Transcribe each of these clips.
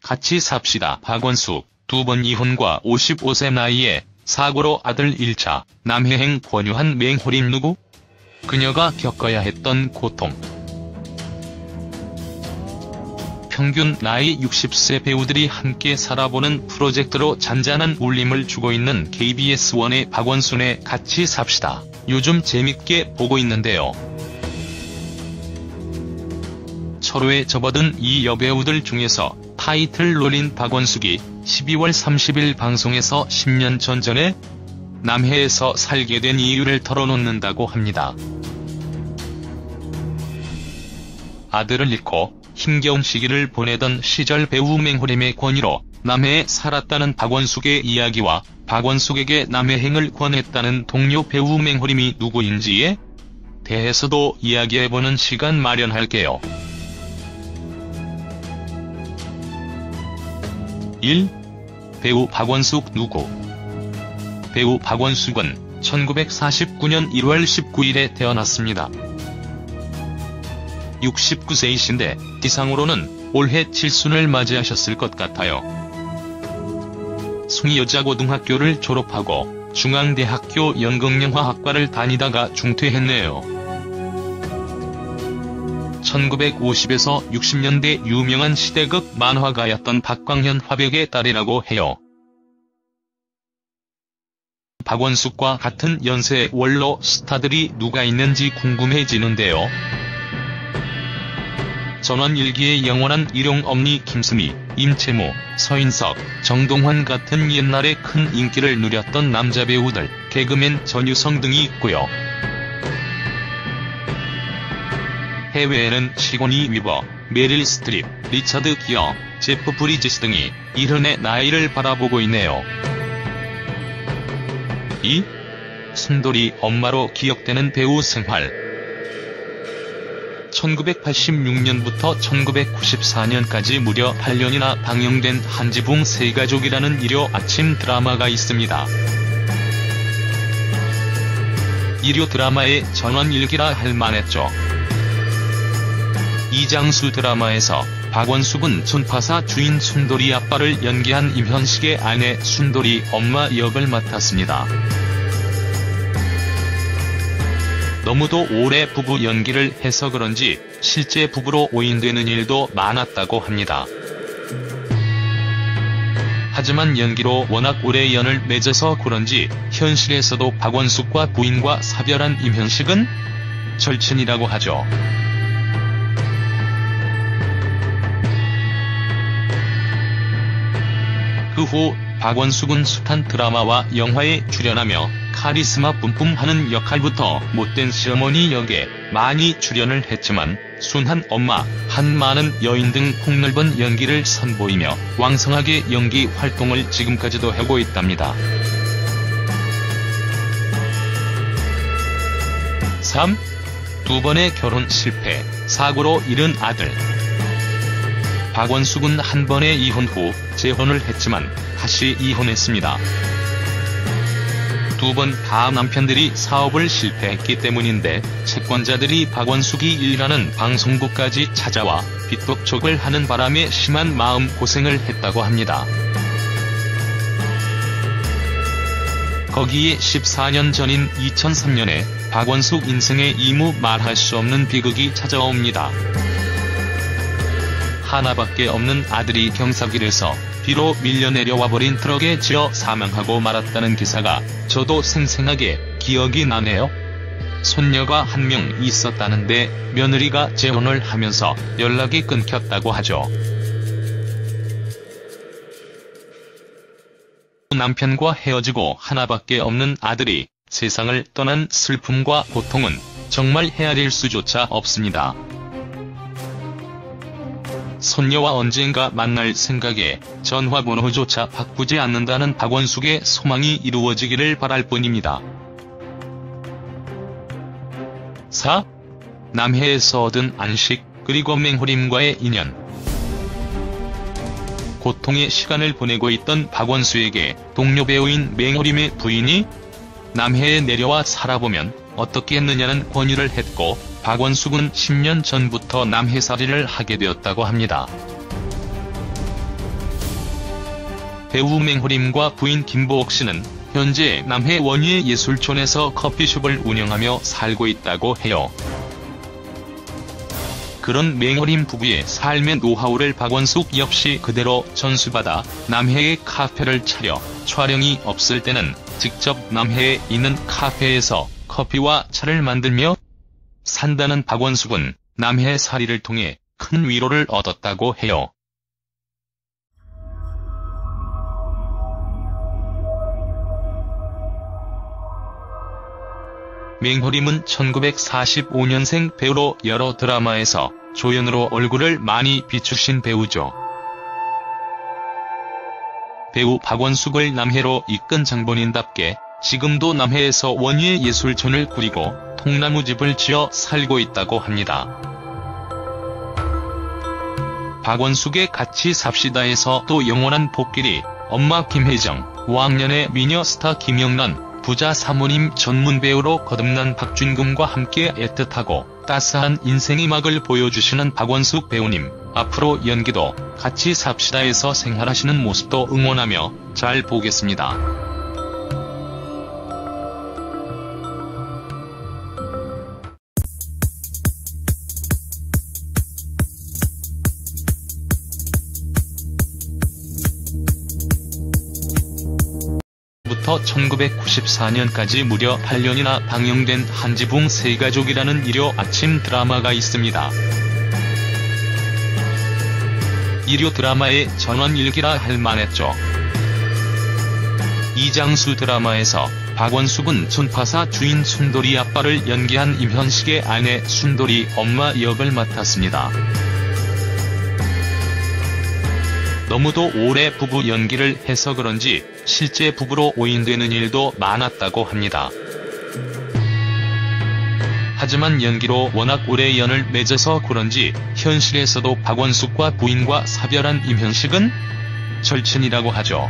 같이 삽시다. 박원숙, 2번 이혼과 55세 나이에 사고로 아들 1차 남해행 권유한 맹호림 누구? 그녀가 겪어야 했던 고통. 평균 나이 60세 배우들이 함께 살아보는 프로젝트로 잔잔한 울림을 주고 있는 KBS1의 박원순의 같이 삽시다. 요즘 재밌게 보고 있는데요. 철호에 접어든 이 여배우들 중에서 타이틀 롤인 박원숙이 12월 30일 방송에서 10년 전에 남해에서 살게 된 이유를 털어놓는다고 합니다. 아들을 잃고 힘겨운 시기를 보내던 시절 배우 맹호림의 권유로 남해에 살았다는 박원숙의 이야기와 박원숙에게 남해행을 권했다는 동료 배우 맹호림이 누구인지에 대해서도 이야기해보는 시간 마련할게요. 1. 배우 박원숙 누구? 배우 박원숙은 1949년 1월 19일에 태어났습니다. 69세이신데 기상으로는 올해 칠순을 맞이하셨을 것 같아요. 숭이여자고등학교를 졸업하고 중앙대학교 연극영화학과를 다니다가 중퇴했네요. 1950에서 60년대 유명한 시대극 만화가였던 박광현 화백의 딸이라고 해요. 박원숙과 같은 연세의 원로 스타들이 누가 있는지 궁금해지는데요. 전원일기의 영원한 일용엄니 김수미, 임채무, 서인석, 정동환 같은 옛날에 큰 인기를 누렸던 남자 배우들, 개그맨 전유성 등이 있고요. 해외에는 시고니 위버, 메릴 스트립, 리처드 기어, 제프 브리지스 등이 이른의 나이를 바라보고 있네요. 2. 순돌이 엄마로 기억되는 배우 생활. 1986년부터 1994년까지 무려 8년이나 방영된 한지붕 세가족이라는 일요 아침 드라마가 있습니다. 일요 드라마의 전원일기라 할 만했죠. 이장수 드라마에서 박원숙은 전파사 주인 순돌이 아빠를 연기한 임현식의 아내 순돌이 엄마 역을 맡았습니다. 너무도 오래 부부 연기를 해서 그런지 실제 부부로 오인되는 일도 많았다고 합니다. 하지만 연기로 워낙 오래 연을 맺어서 그런지 현실에서도 박원숙과 부인과 사별한 임현식은 절친이라고 하죠. 그 후 박원숙은 숱한 드라마와 영화에 출연하며 카리스마 뿜뿜하는 역할부터 못된 시어머니 역에 많이 출연을 했지만 순한 엄마, 한 많은 여인 등 폭넓은 연기를 선보이며 왕성하게 연기 활동을 지금까지도 하고 있답니다. 3. 두 번의 결혼 실패, 사고로 잃은 아들. 박원숙은 한 번의 이혼 후 재혼을 했지만 다시 이혼했습니다. 두 번 다 남편들이 사업을 실패했기 때문인데 채권자들이 박원숙이 일하는 방송국까지 찾아와 빚독촉을 하는 바람에 심한 마음고생을 했다고 합니다. 거기에 14년 전인 2003년에 박원숙 인생의 이무 말할 수 없는 비극이 찾아옵니다. 하나밖에 없는 아들이 경사길에서 뒤로 밀려 내려와버린 트럭에 치여 사망하고 말았다는 기사가 저도 생생하게 기억이 나네요. 손녀가 한 명 있었다는데 며느리가 재혼을 하면서 연락이 끊겼다고 하죠. 남편과 헤어지고 하나밖에 없는 아들이 세상을 떠난 슬픔과 고통은 정말 헤아릴 수조차 없습니다. 손녀와 언젠가 만날 생각에 전화번호조차 바꾸지 않는다는 박원숙의 소망이 이루어지기를 바랄 뿐입니다. 4. 남해에서 얻은 안식, 그리고 맹호림과의 인연. 고통의 시간을 보내고 있던 박원숙에게 동료 배우인 맹호림의 부인이 남해에 내려와 살아보면 어떻겠느냐는 권유를 했고 박원숙은 10년 전부터 남해살이를 하게 되었다고 합니다. 배우 맹호림과 부인 김보옥 씨는 현재 남해 원예 예술촌에서 커피숍을 운영하며 살고 있다고 해요. 그런 맹호림 부부의 삶의 노하우를 박원숙 역시 그대로 전수받아 남해에 카페를 차려 촬영이 없을 때는 직접 남해에 있는 카페에서 커피와 차를 만들며 산다는 박원숙은 남해살이를 통해 큰 위로를 얻었다고 해요. 맹호림은 1945년생 배우로 여러 드라마에서 조연으로 얼굴을 많이 비추신 배우죠. 배우 박원숙을 남해로 이끈 장본인답게 지금도 남해에서 원예 예술촌을 꾸리고 통나무집을 지어 살고 있다고 합니다. 박원숙의 같이 삽시다에서 또 영원한 복길이 엄마 김혜정, 5학년의 미녀 스타 김영란, 부자 사모님 전문 배우로 거듭난 박준금과 함께 애틋하고 따스한 인생의 막을 보여주시는 박원숙 배우님, 앞으로 연기도 같이 삽시다에서 생활하시는 모습도 응원하며 잘 보겠습니다. 부터 1994년까지 무려 8년이나 방영된 한지붕 세가족이라는 일요 아침 드라마가 있습니다. 일요 드라마의 전원일기라 할 만했죠. 이장수 드라마에서 박원숙은 전파사 주인 순돌이 아빠를 연기한 임현식의 아내 순돌이 엄마 역을 맡았습니다. 너무도 오래 부부 연기를 해서 그런지 실제 부부로 오인되는 일도 많았다고 합니다. 하지만 연기로 워낙 오래 연을 맺어서 그런지 현실에서도 박원숙과 부인과 사별한 임현식은 절친이라고 하죠.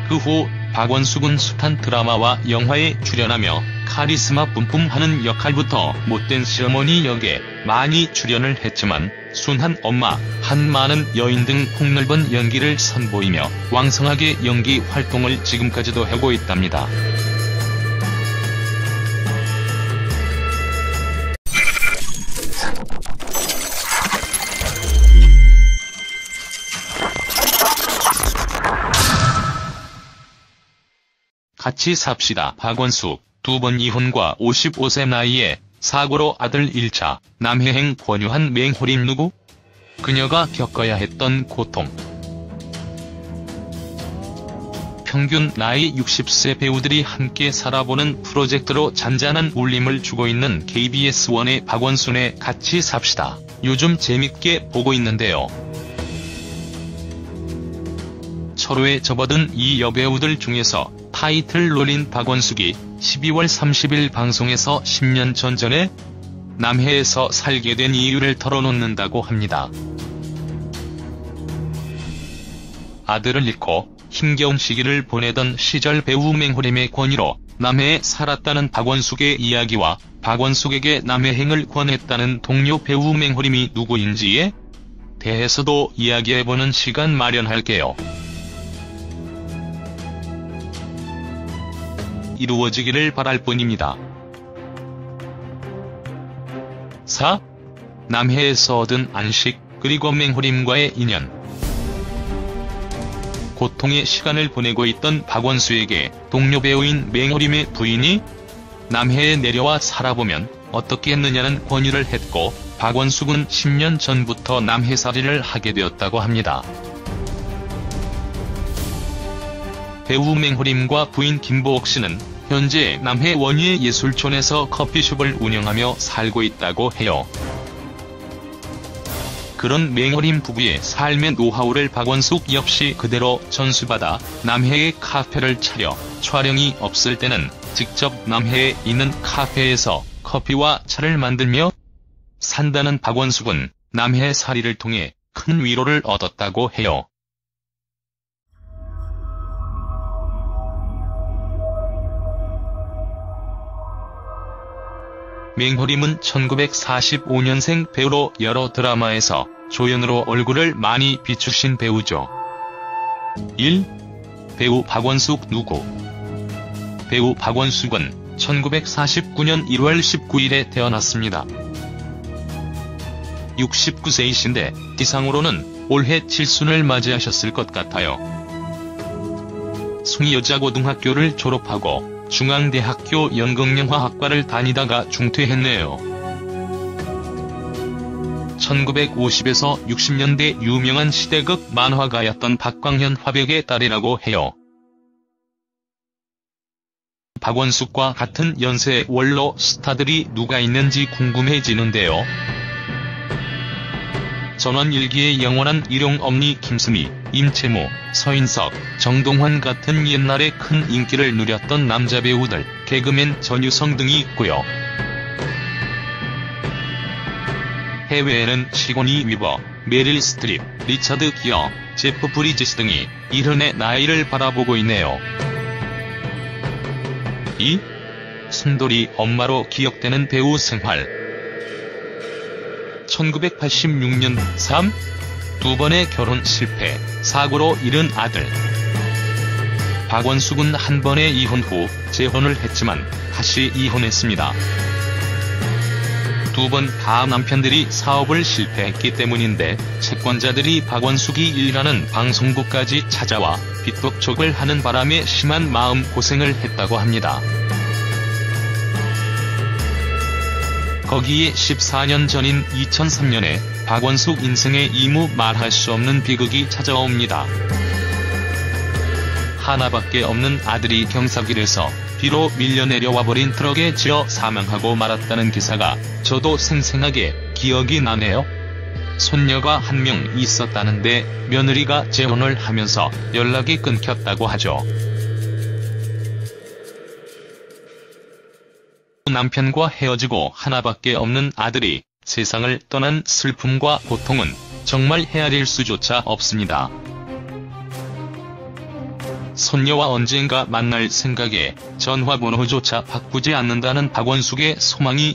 그 후 박원숙은 숱한 드라마와 영화에 출연하며 카리스마 뿜뿜하는 역할부터 못된 시어머니 역에 많이 출연을 했지만 순한 엄마, 한 많은 여인 등 폭넓은 연기를 선보이며 왕성하게 연기 활동을 지금까지도 하고 있답니다. 같이 삽시다. 박원숙, 2번 이혼과 55세 나이에 사고로 아들 1차 남해행 권유한 맹호림 누구? 그녀가 겪어야 했던 고통. 평균 나이 60세 배우들이 함께 살아보는 프로젝트로 잔잔한 울림을 주고 있는 KBS1의 박원순의 같이 삽시다. 요즘 재밌게 보고 있는데요. 철호에 접어든 이 여배우들 중에서 타이틀 롤인 박원숙이 12월 30일 방송에서 10년 전에 남해에서 살게 된 이유를 털어놓는다고 합니다. 아들을 잃고 힘겨운 시기를 보내던 시절 배우 맹호림의 권유로 남해에 살았다는 박원숙의 이야기와 박원숙에게 남해행을 권했다는 동료 배우 맹호림이 누구인지에 대해서도 이야기해보는 시간 마련할게요. 이루어지기를 바랄 뿐입니다. 4. 남해에서 얻은 안식, 그리고 맹호림과의 인연. 고통의 시간을 보내고 있던 박원숙에게 동료 배우인 맹호림의 부인이 남해에 내려와 살아보면 어떻겠느냐는 권유를 했고, 박원숙은 10년 전부터 남해살이를 하게 되었다고 합니다. 배우 맹호림과 부인 김보옥 씨는 현재 남해 원예 예술촌에서 커피숍을 운영하며 살고 있다고 해요. 그런 맹호림 부부의 삶의 노하우를 박원숙 역시 그대로 전수받아 남해에 카페를 차려 촬영이 없을 때는 직접 남해에 있는 카페에서 커피와 차를 만들며 산다는 박원숙은 남해살이를 통해 큰 위로를 얻었다고 해요. 맹호림은 1945년생 배우로 여러 드라마에서 조연으로 얼굴을 많이 비추신 배우죠. 1. 배우 박원숙 누구? 배우 박원숙은 1949년 1월 19일에 태어났습니다. 69세이신데 기상으로는 올해 칠순을 맞이하셨을 것 같아요. 숭이여자고등학교를 졸업하고 중앙대학교 연극영화학과를 다니다가 중퇴했네요. 1950에서 60년대 유명한 시대극 만화가였던 박광현 화백의 딸이라고 해요. 박원숙과 같은 연세의 원로 스타들이 누가 있는지 궁금해지는데요. 전원일기의 영원한 일용엄니 김수미, 임채무, 서인석, 정동환 같은 옛날에 큰 인기를 누렸던 남자 배우들, 개그맨 전유성 등이 있고요. 해외에는 시고니 위버, 메릴 스트립, 리차드 기어, 제프 브리지스 등이 이른의 나이를 바라보고 있네요. 2. 순돌이 엄마로 기억되는 배우 생활. 1986년 3. 두 번의 결혼 실패, 사고로 잃은 아들. 박원숙은 한 번의 이혼 후 재혼을 했지만 다시 이혼했습니다. 두 번 다 남편들이 사업을 실패했기 때문인데 채권자들이 박원숙이 일가는 방송국까지 찾아와 빚독촉을 하는 바람에 심한 마음고생을 했다고 합니다. 거기에 14년 전인 2003년에 박원숙 인생의 이무 말할 수 없는 비극이 찾아옵니다. 하나밖에 없는 아들이 경사길에서 비로 밀려 내려와버린 트럭에 치여 사망하고 말았다는 기사가 저도 생생하게 기억이 나네요. 손녀가 한 명 있었다는데 며느리가 재혼을 하면서 연락이 끊겼다고 하죠. 남편과 헤어지고 하나밖에 없는 아들이 세상을 떠난 슬픔과 고통은 정말 헤아릴 수조차 없습니다. 손녀와 언젠가 만날 생각에 전화번호조차 바꾸지 않는다는 박원숙의 소망이